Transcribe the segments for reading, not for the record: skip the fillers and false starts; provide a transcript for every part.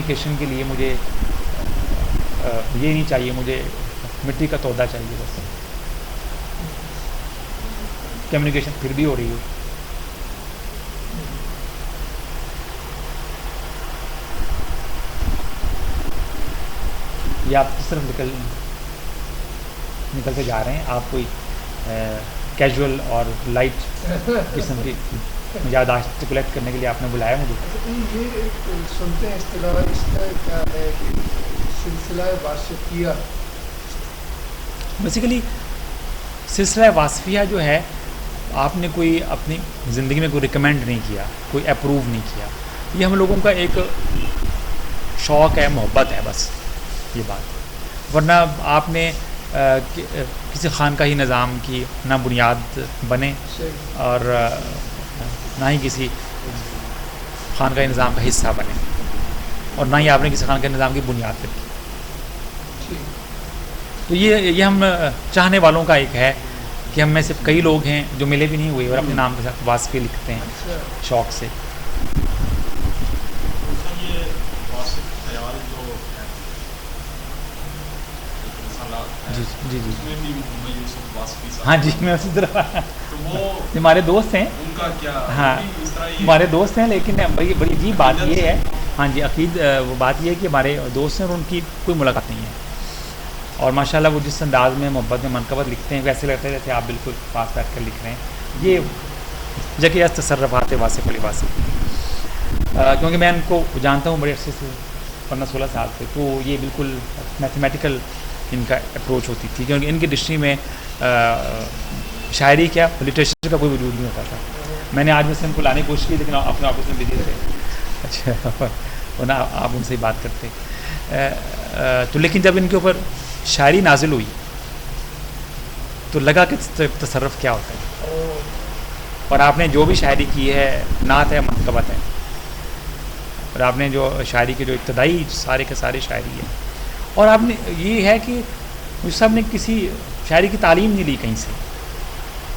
Communication کے لیے مجھے یہ نہیں چاہیے، مجھے مٹی کا تودا چاہیے بس. کمیونیکیشن پھر بھی ہو رہی ہو. یہ آپ کس طرف نکلتے جا رہے ہیں؟ آپ کوئی کیجول اور لائٹ قسم کی یادداشت کلیکٹ کرنے کے لیے آپ نے بلایا مجھے؟ یہ سنتے ہیں اصطلاح، اس کا کیا ہے کہ سلسلہ واسطیہ. بیسیکلی سلسلہ واسفیہ جو ہے، آپ نے کوئی اپنی زندگی میں کوئی ریکمینڈ نہیں کیا، کوئی اپروو نہیں کیا. یہ ہم لوگوں کا ایک شوق ہے، محبت ہے بس یہ بات. ورنہ آپ نے کسی خانقاہی نظام کی نہ بنیاد بنے اور نہ ہی کسی خانقاہی نظام کا حصہ بنے، اور نہ ہی آپ نے کسی خانقاہی نظام کی بنیاد رکھی. تو یہ ہم چاہنے والوں کا ایک ہے کہ ہم میں سے کئی لوگ ہیں جو ملے بھی نہیں ہوئے اور اپنے نام کے ساتھ واسفی لکھتے ہیں شوق سے. جی جی جی ہاں جی، میں اسی طرح ہمارے دوست ہیں. ہاں ہمارے دوست ہیں، لیکن بڑی عجیب بات یہ ہے، ہاں جی عقید وہ بات یہ ہے کہ ہمارے دوست ہیں اور ان کی کوئی ملاقات نہیں ہے. اور ماشاءاللہ وہ جس انداز میں محبت میں منقبت لکھتے ہیں ویسے لگتا ہے جیسے آپ بالکل پاس بیٹھ کر لکھ رہے ہیں. یہ جگہ تصرفات واصف علی واصف، کیونکہ میں ان کو جانتا ہوں بڑے عرصے سے، 15-16 سال سے. تو یہ بالکل میتھمیٹیکل ان کا اپروچ ہوتی تھی، کیونکہ ان کی ڈکشنری میں شاعری کیا لٹریچر کا کوئی وجود نہیں ہوتا تھا. میں نے آج میں سے ان کو لانے کی کوشش کی، لیکن اپنے آفس میں بزی تھے. اچھا ورنہ آپ ان سے ہی بات کرتے. تو لیکن جب ان کے اوپر شاعری نازل ہوئی تو لگا کہ تصرف کیا ہوتا ہے. اور آپ نے جو بھی شاعری کی ہے، نعت ہے، منقبت ہے، اور آپ نے جو شاعری کے جو ابتدائی سارے کے سارے شاعری ہے. اور آپ نے یہ ہے کہ مجھ صاحب نے کسی شاعری کی تعلیم نہیں لی کہیں سے،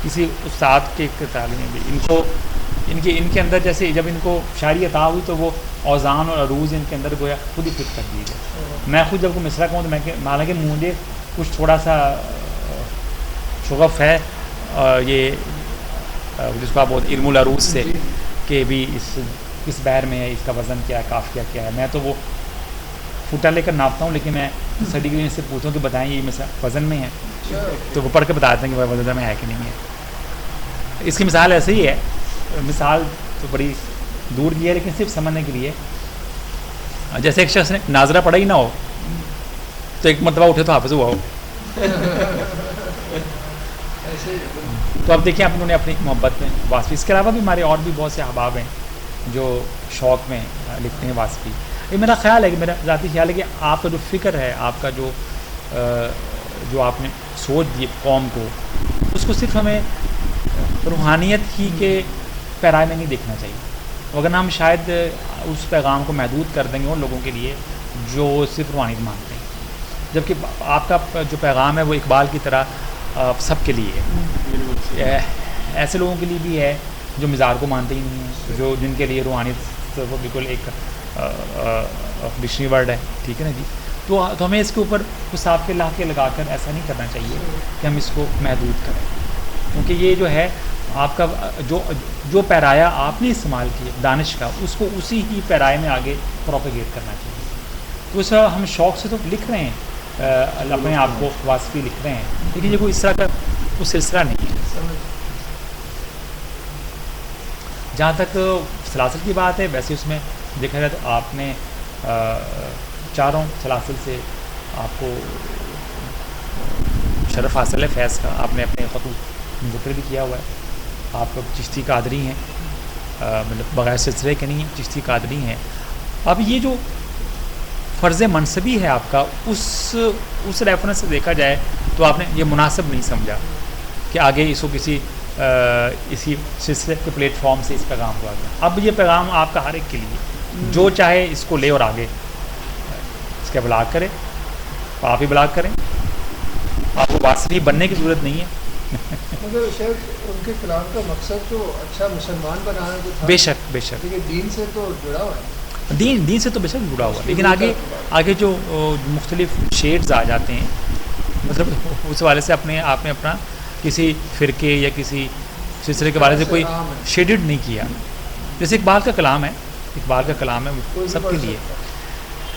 کسی استاد کے تعلیم نہیں لی. ان کو ان کے اندر جیسے جب ان کو شاعری عطا ہوئی تو وہ اوزان اور عروض ان کے اندر گویا خود ہی فٹ کر دیے گئے. میں خود جب کو مصرع کہوں تو میں حالانکہ مجھے کچھ تھوڑا سا شغف ہے یہ جس کو آپ بہت علم العروض سے کہ بھی کس بحر میں ہے، اس کا وزن کیا ہے، قافیہ کیا ہے. میں تو وہ فوٹا لے کر ناپتا ہوں، لیکن میں سرٹیفکیٹ سے پوچھتا ہوں کہ بتائیں یہ مثلا وزن میں ہے، تو وہ پڑھ کے بتاتے ہیں کہ وزن میں ہے کہ نہیں ہے. اس کی مثال ایسے ہی ہے، مثال تو بڑی دور کی ہے لیکن صرف سمجھنے کے لیے. جیسے ایک شخص نے ناظرہ پڑھا ہی نہ ہو تو ایک مرتبہ اٹھے تو حافظ ہوا ہو. تو اب دیکھیں انہوں نے اپنی محبت میں واسفی. اس کے علاوہ بھی ہمارے اور بھی بہت سے احباب ہیں جو شوق میں لکھتے ہیں واسفی. یہ میرا خیال ہے کہ میرا ذاتی خیال ہے کہ آپ کا جو فکر ہے، آپ کا جو آپ نے سوچ دی قوم کو، اس کو صرف ہمیں روحانیت ہی کے پیرائے میں نہیں دیکھنا چاہیے. وگرنہ ہم شاید اس پیغام کو محدود کر دیں گے ان لوگوں کے لیے جو صرف روحانیت مانتے ہیں، جبکہ آپ کا جو پیغام ہے وہ اقبال کی طرح سب کے لیے ہے. ایسے لوگوں کے لیے بھی ہے جو مزار کو مانتے ہی نہیں ہیں، جن کے لیے روحانیت بالکل ایک ڈکشنری ورڈ ہے. ٹھیک ہے نا جی. تو ہمیں اس کے اوپر حساب کے لاکے لگا کر ایسا نہیں کرنا چاہیے کہ ہم اس کو محدود کریں، کیونکہ یہ جو ہے آپ کا جو پیرایا آپ نے استعمال کیا دانش کا، اس کو اسی ہی پیرائے میں آگے پروپیگیٹ کرنا چاہیے. تو اس طرح ہم شوق سے تو لکھ رہے ہیں، اپنے آپ کو واسفی لکھ رہے ہیں، لیکن یہ کوئی اس طرح کا کوئی سلسلہ نہیں ہے. جہاں تک سلاسل کی بات ہے، ویسے اس میں دیکھا جائے تو آپ نے چاروں سلاسل سے آپ کو شرف حاصل ہے فیض کا. آپ نے اپنے خطوط ذکر بھی کیا ہوا ہے. آپ چشتی قادری ہیں، مطلب بغیر سلسلے کے نہیں ہیں، چشتی قادری ہیں. اب یہ جو فرض منصبی ہے آپ کا، اس ریفرنس سے دیکھا جائے تو آپ نے یہ مناسب نہیں سمجھا کہ آگے اس کو اسی سلسلے کے پلیٹ فارم سے اس پیغام کو آگے. اب یہ پیغام آپ کا ہر ایک کے لیے، جو چاہے اس کو لے اور آگے اس کا بلاغ کرے، آپ ہی بلاغ کریں. آپ کو واسفی بننے کی ضرورت نہیں ہے. مگر شاید ان کے کلام کا مقصد تو اچھا مسلمان بنانا تو تھا. بے شک بے شک. لیکن دین سے تو جڑا ہوا ہے. دین سے تو بے شک جڑا ہوا، لیکن آگے جو مختلف شیڈز آ جاتے ہیں، مطلب اس والے سے اپنے آپ نے اپنا کسی فرقے یا کسی سلسلے کے بارے سے کوئی شیڈڈ نہیں کیا. جیسے اقبال کا کلام ہے وہ سب کے لیے.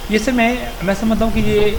یہ سے میں سمجھتا ہوں کہ یہ